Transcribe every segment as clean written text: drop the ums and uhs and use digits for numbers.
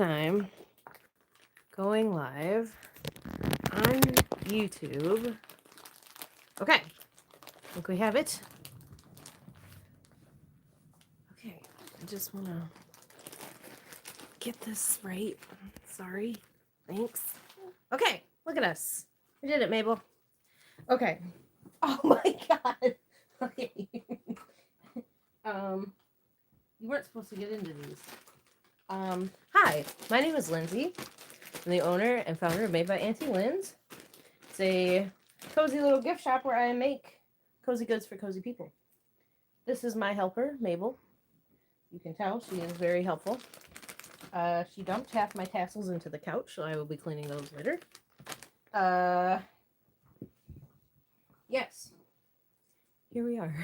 time going live on YouTube. Okay, I think we have it. Okay, I just want to get this right. Sorry. Thanks. Okay, look at us. We did it, Mabel. Okay. Oh my god. Okay. You weren't supposed to get into these. Hi, my name is Lindsey. I'm the owner and founder of Made by Auntie Linz. It's a cozy little gift shop where I make cozy goods for cozy people. This is my helper, Mabel. You can tell she is very helpful. She dumped half my tassels into the couch, so I will be cleaning those later. Yes. Here we are.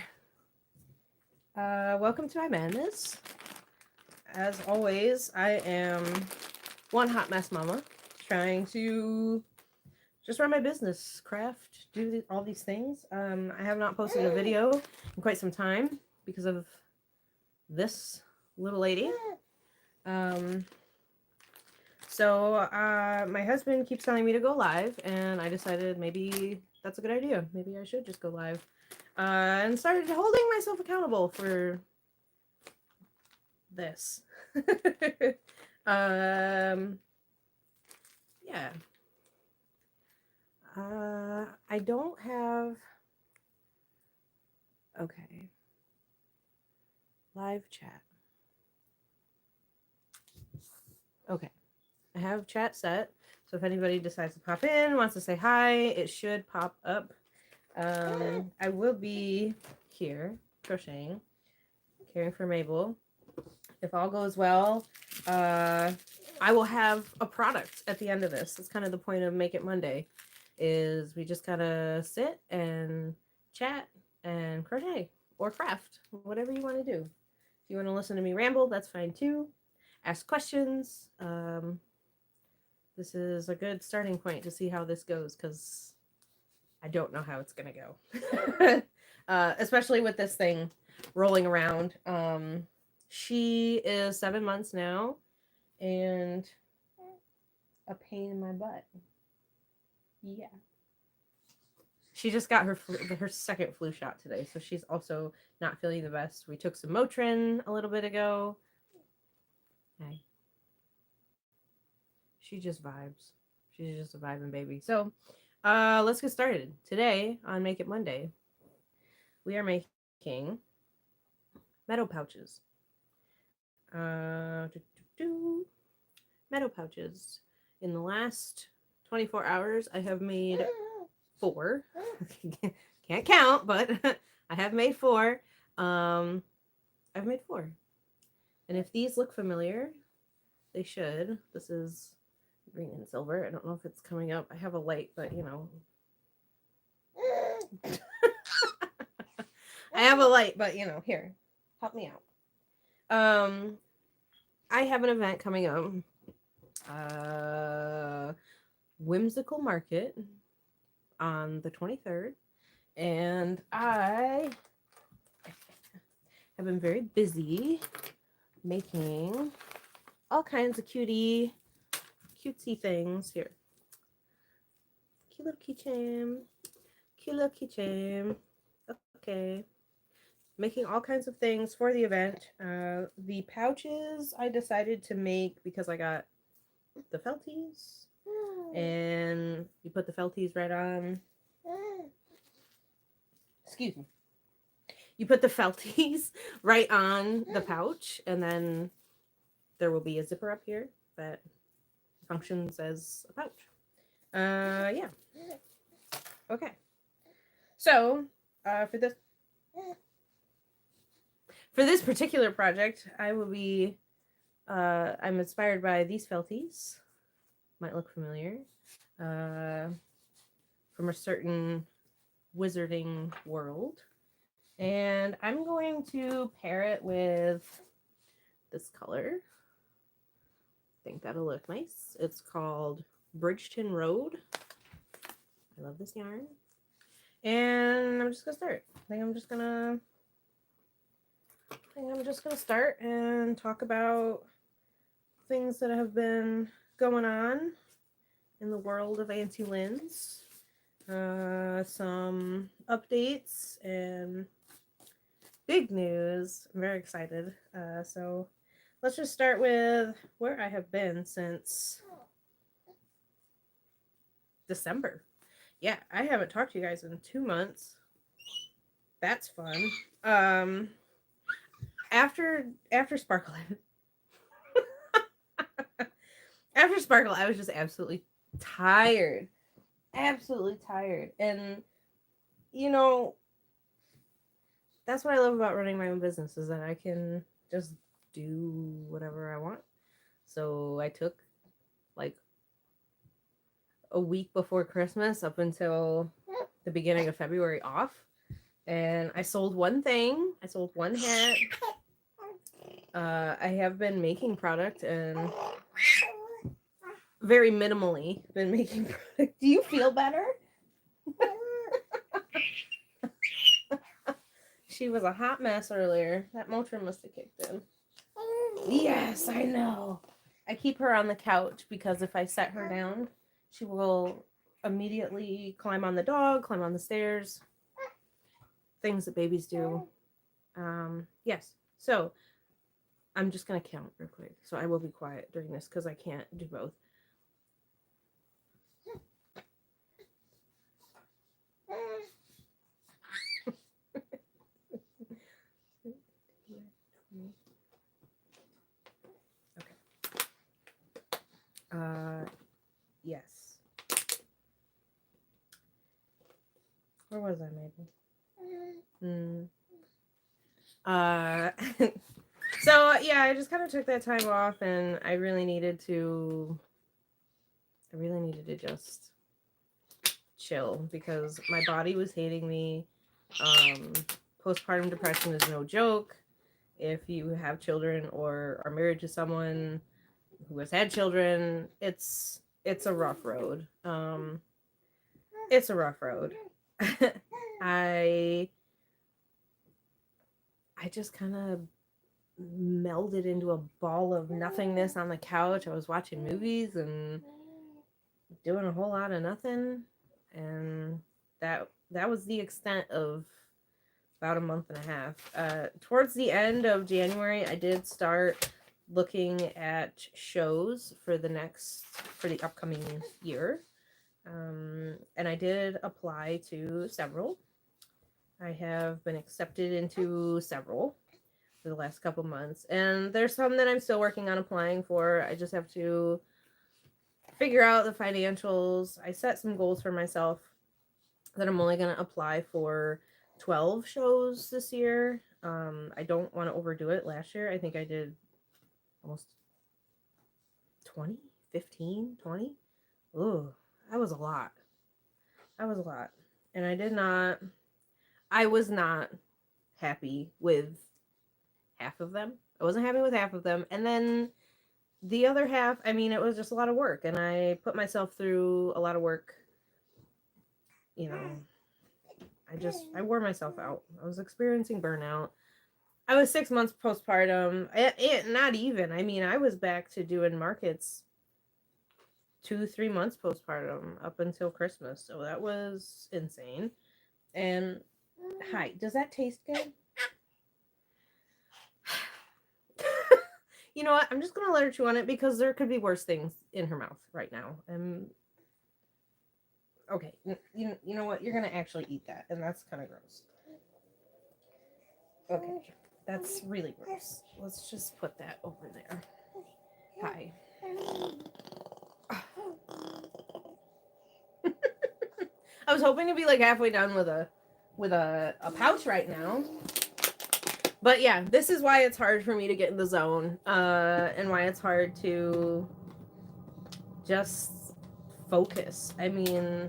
Welcome to my madness. As always, I am one hot mess mama, trying to just run my business, craft, do all these things. I have not posted a video in quite some time because of this little lady. So my husband keeps telling me to go live, and I decided maybe that's a good idea. Maybe I should just go live. And started holding myself accountable for this. Yeah. I don't have... Okay. Live chat. Okay. I have chat set, so if anybody decides to pop in, wants to say hi, it should pop up. I will be here crocheting, caring for Mabel. If all goes well, I will have a product at the end of this. That's kind of the point of Make It Monday, is we just gotta sit and chat and crochet or craft, whatever you want to do. If you want to listen to me ramble, that's fine too. Ask questions. This is a good starting point to see how this goes, because I don't know how it's gonna go. Especially with this thing rolling around. She is 7 months now and a pain in my butt. Yeah. She just got her second flu shot today, so she's also not feeling the best. We took some Motrin a little bit ago. Hey. She just vibes. She's just a vibing baby. So, let's get started. Today on Make It Monday, we are making meadow pouches. Meadow pouches. In the last 24 hours, I have made 4. Can't count, but I have made 4. I've made 4. And if these look familiar, they should. This is green and silver. I don't know if it's coming up. I have a light, but you know. I have a light, but you know, here, help me out. I have an event coming up. Whimsical Market on the 23rd. And I have been very busy making all kinds of cutesy things. Here. Cute little keychain. Cute little keychain. Okay. Making all kinds of things for the event. The pouches I decided to make because I got the felties. And you put the felties right on. Excuse me. You put the felties right on the pouch, and then there will be a zipper up here that functions as a pouch. Yeah. Okay. So, for this particular project, I will be, I'm inspired by these felties. Might look familiar. From a certain wizarding world. And I'm going to pair it with this color. I think that'll look nice. It's called Bridgeton Road. I love this yarn. And I'm just gonna start. I think I'm just gonna start and talk about things that have been going on in the world of Auntie Linz. Some updates and big news. I'm very excited. So let's just start with where I have been since December. Yeah, I haven't talked to you guys in 2 months. That's fun. After Sparkle, after Sparkle, I was just absolutely tired. Absolutely tired. And you know, that's what I love about running my own business is that I can just do whatever I want. So I took like a week before Christmas up until the beginning of February off. And I sold one thing. I sold one hat. I have been making product and very minimally been making product. Do you feel better? She was a hot mess earlier. That Motrin must have kicked in. Yes, I know. I keep her on the couch because if I set her down, she will immediately climb on the dog, climb on the stairs. Things that babies do. Yes. So I'm just going to count real quick. So I will be quiet during this because I can't do both. Yes. Where was I, Mabel? So yeah, I just kind of took that time off, and I really needed to just chill because my body was hating me. Postpartum depression is no joke. If you have children or are married to someone who has had children, it's a rough road. It's a rough road. I just kind of melded into a ball of nothingness on the couch. I was watching movies and doing a whole lot of nothing, and that was the extent of about a month and a half. Towards the end of January, I did start looking at shows for the upcoming year. And I did apply to several. I have been accepted into several for the last couple months. And there's some that I'm still working on applying for. I just have to figure out the financials. I set some goals for myself that I'm only going to apply for 12 shows this year. I don't want to overdo it. Last year, I think I did almost 20, 15, 20. Ooh, that was a lot. And I was not happy with half of them. I wasn't happy with half of them. And then the other half, I mean, it was just a lot of work. And I put myself through a lot of work. You know, I wore myself out. I was experiencing burnout. I was 6 months postpartum. Not even. I mean, I was back to doing markets 2-3 months postpartum up until Christmas. So that was insane. And hi, does that taste good? You know what? I'm just going to let her chew on it because there could be worse things in her mouth right now. Okay, you know what? You're going to actually eat that, and that's kind of gross. Okay, that's really gross. Let's just put that over there. Hi. I was hoping to be like halfway done with a pouch right now. But yeah, this is why it's hard for me to get in the zone, and why it's hard to just focus. I mean,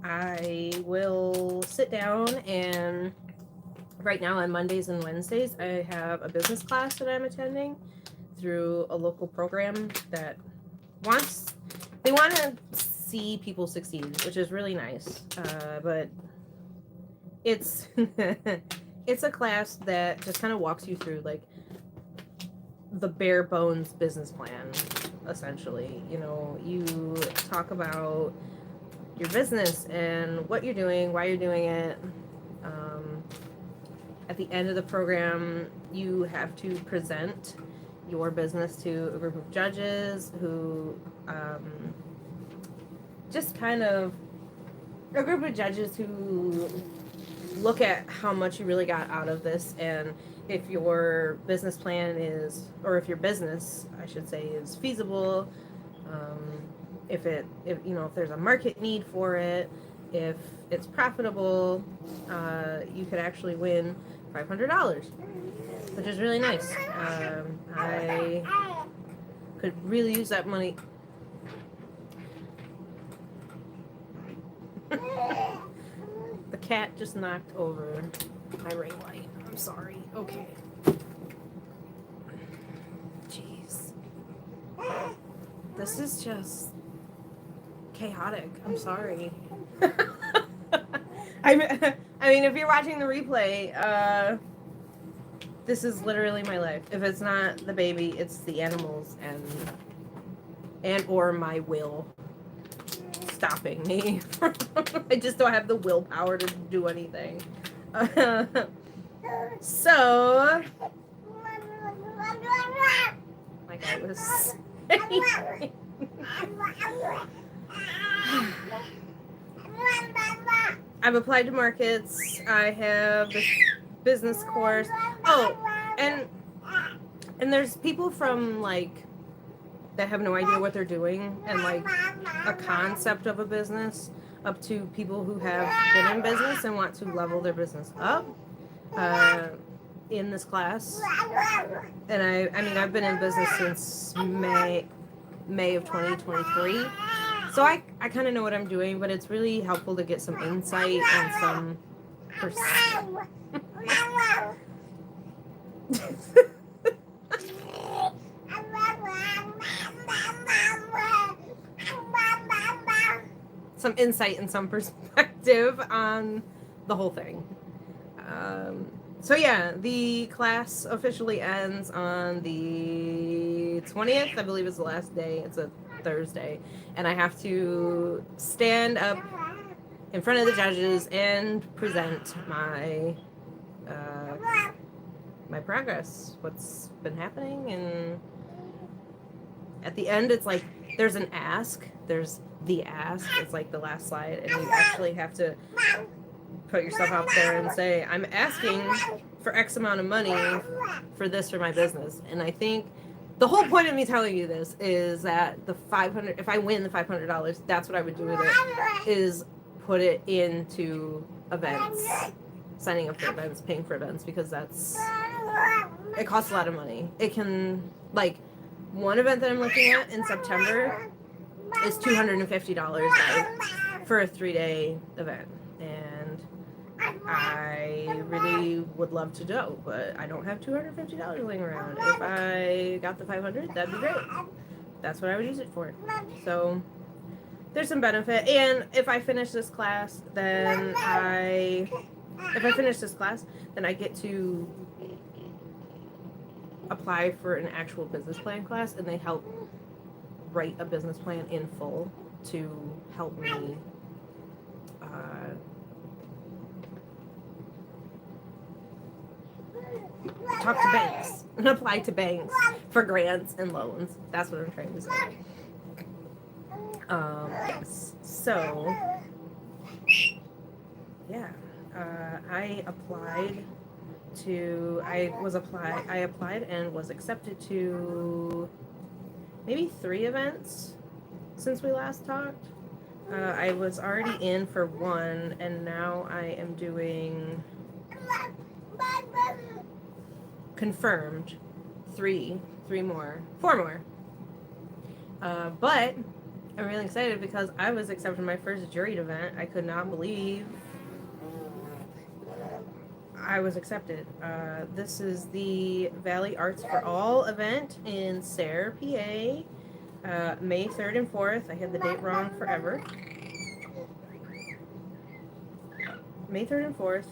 I will sit down, and right now on Mondays and Wednesdays, I have a business class that I'm attending through a local program that they want to see people succeed, which is really nice. But it's it's a class that just kind of walks you through like the bare bones business plan, essentially. You know, you talk about your business and what you're doing, why you're doing it. At the end of the program, you have to present your business to a group of judges who just kind of a group of judges who look at how much you really got out of this, and if your business plan is, or if your business, I should say, is feasible, if you know, if there's a market need for it, if it's profitable, you could actually win $500, which is really nice. I could really use that money. The cat just knocked over my ring light. I'm sorry. Okay. Jeez. This is just chaotic. I'm sorry. I mean, if you're watching the replay, this is literally my life. If it's not the baby, it's the animals and or my will stopping me. I just don't have the willpower to do anything. So, like I was saying, I've applied to markets. I have this business course. Oh, and there's people from like that have no idea what they're doing and like a concept of a business, up to people who have been in business and want to level their business up in this class. And I mean, I've been in business since May of 2023. So I kind of know what I'm doing, but it's really helpful to get some insight and some some insight and some perspective on the whole thing. So yeah, the class officially ends on the 20th. I believe is the last day. It's a Thursday, and I have to stand up in front of the judges and present my my progress, what's been happening, and at the end it's like there's an ask, there's the ask, it's like the last slide, and you actually have to put yourself out there and say, I'm asking for X amount of money for this for my business. And I think the whole point of me telling you this is that the $500, if I win the $500, that's what I would do with it, is put it into events, signing up for events, paying for events, because it costs a lot of money. It can, like, one event that I'm looking at in September is $250 for a 3-day event. And I really would love to go, but I don't have $250 laying around. If I got the $500, that'd be great. That's what I would use it for. So there's some benefit. And if I finish this class, then I get to apply for an actual business plan class, and they help write a business plan in full to help me talk to banks and apply to banks for grants and loans. That's what I'm trying to say. Yes. So, yeah, I applied and was accepted to maybe 3 events since we last talked. I was already in for 1, and now I am doing confirmed 4 more. But I'm really excited because I was accepted in my first juried event. I could not believe I was accepted. This is the Valley Arts for All event in Sayre, PA, May 3rd and 4th. I had the date wrong forever. May 3rd and 4th.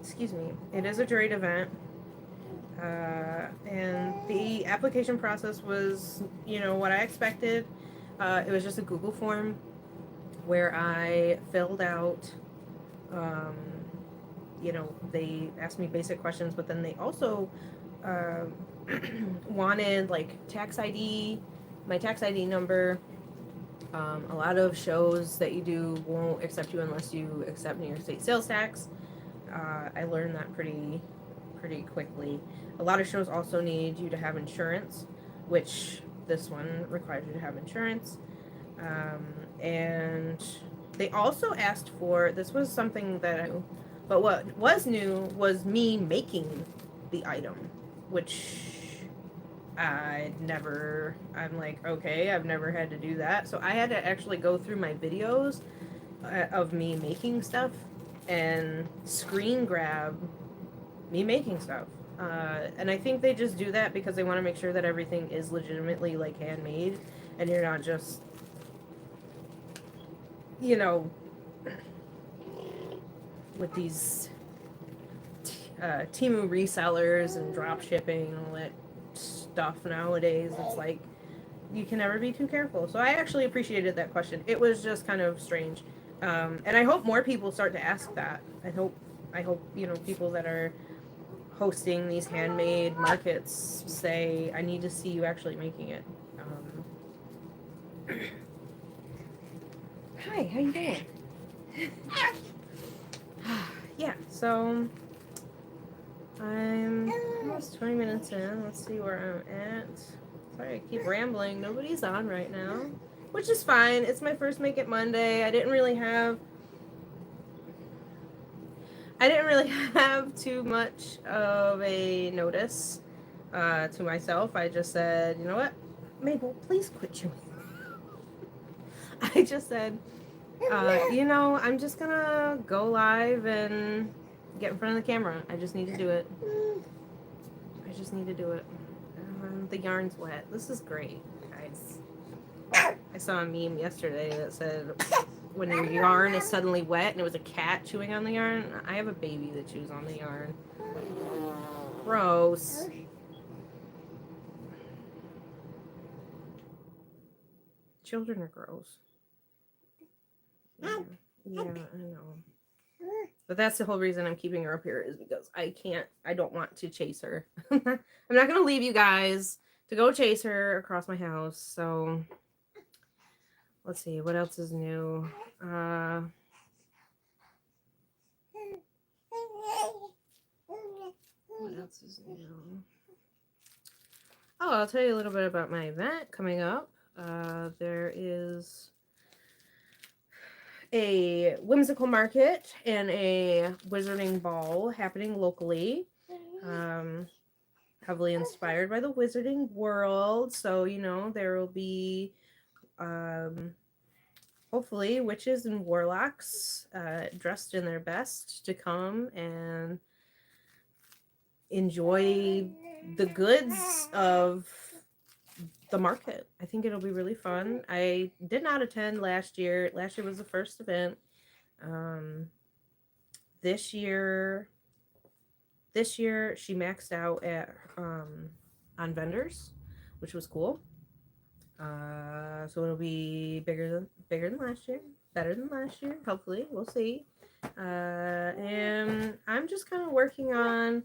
Excuse me. It is a juried event. And the application process was, what I expected. It was just a Google form where I filled out, um, they asked me basic questions, but then they also uh, wanted like tax ID, my tax ID number. A lot of shows that you do won't accept you unless you accept New York State sales tax. I learned that pretty quickly. A lot of shows also need you to have insurance, which this one requires you to have insurance. And they also asked for, this was something that I knew, but what was new was me making the item, which I'm like, okay, I've never had to do that. So I had to actually go through my videos of me making stuff and screen grab me making stuff. And I think they just do that because they want to make sure that everything is legitimately like handmade and you're not just, with these Temu resellers and drop shipping and all that stuff nowadays. It's like you can never be too careful. So I actually appreciated that question. It was just kind of strange. And I hope more people start to ask that. I hope people that are hosting these handmade markets say, I need to see you actually making it. Hi, how you doing? Yeah, so I'm almost 20 minutes in. Let's see where I'm at. Sorry, I keep rambling. Nobody's on right now, which is fine. It's my first Make It Monday. I didn't really have too much of a notice to myself. I just said, you know what, Mabel, please quit chewing. I just said, I'm just gonna go live and get in front of the camera. I just need to do it. The yarn's wet. This is great, guys. I saw a meme yesterday that said, when your yarn is suddenly wet, and it was a cat chewing on the yarn. I have a baby that chews on the yarn. Gross. Children are gross. Yeah, I know. But that's the whole reason I'm keeping her up here, is because I don't want to chase her. I'm not going to leave you guys to go chase her across my house. So let's see, what else is new? What else is new? Oh, I'll tell you a little bit about my event coming up. There is a whimsical market and a wizarding ball happening locally, heavily inspired by the wizarding world. So there will be hopefully witches and warlocks dressed in their best to come and enjoy the goods of the market. I think it'll be really fun. I did not attend last year. Last year was the first event. This year she maxed out at on vendors, which was cool. So it'll be bigger than last year, better than last year. Hopefully, we'll see. And I'm just kind of working on.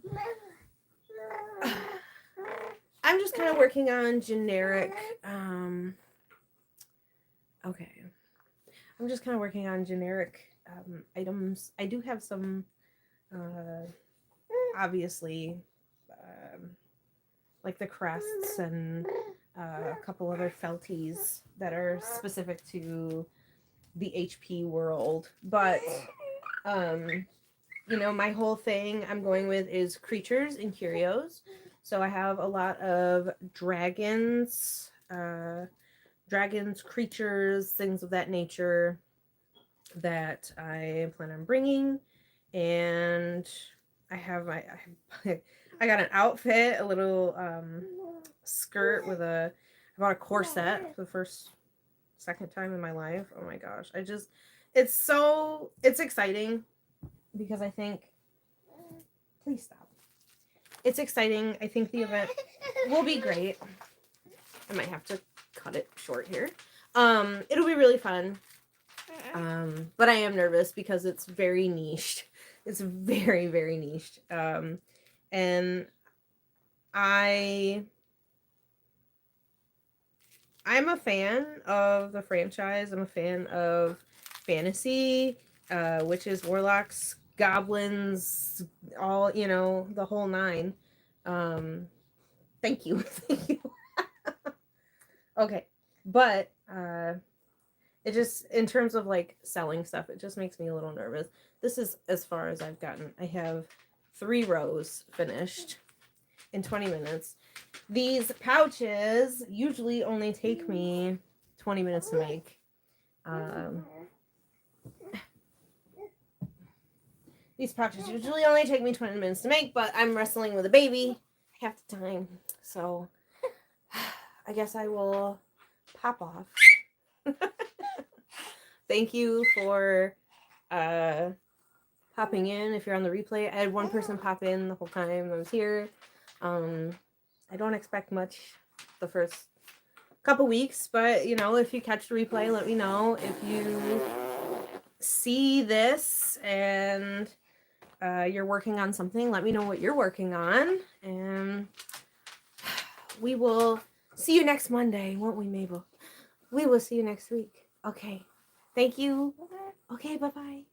Generic. Okay. I'm just kind of working on generic items. I do have some, obviously, like the crests and a couple other felties that are specific to the HP world. But, my whole thing I'm going with is creatures and curios. So I have a lot of dragons, creatures, things of that nature that I plan on bringing. And I got an outfit, a little skirt with I bought a corset for the second time in my life. Oh my gosh. It's exciting because I think, please stop. it's exciting. I think the event will be great. I might have to cut it short here. It'll be really fun. But I am nervous because it's very niched. It's very, very niched. And I'm a fan of the franchise. I'm a fan of fantasy, witches, warlocks, goblins, all, you know, the whole nine. Thank you. Thank you. Okay. But it just, in terms of like selling stuff, it just makes me a little nervous. This is as far as I've gotten. I have 3 rows finished in 20 minutes. These pouches usually only take me 20 minutes to make. These pouches usually only take me 20 minutes to make, but I'm wrestling with a baby half the time. So I guess I will pop off. Thank you for popping in if you're on the replay. I had one person pop in the whole time I was here. I don't expect much the first couple weeks, but you know, if you catch the replay, let me know. If you see this and you're working on something, let me know what you're working on, and we will see you next Monday, won't we, Mabel? We will see you next week. Okay. Thank you. Okay, bye-bye.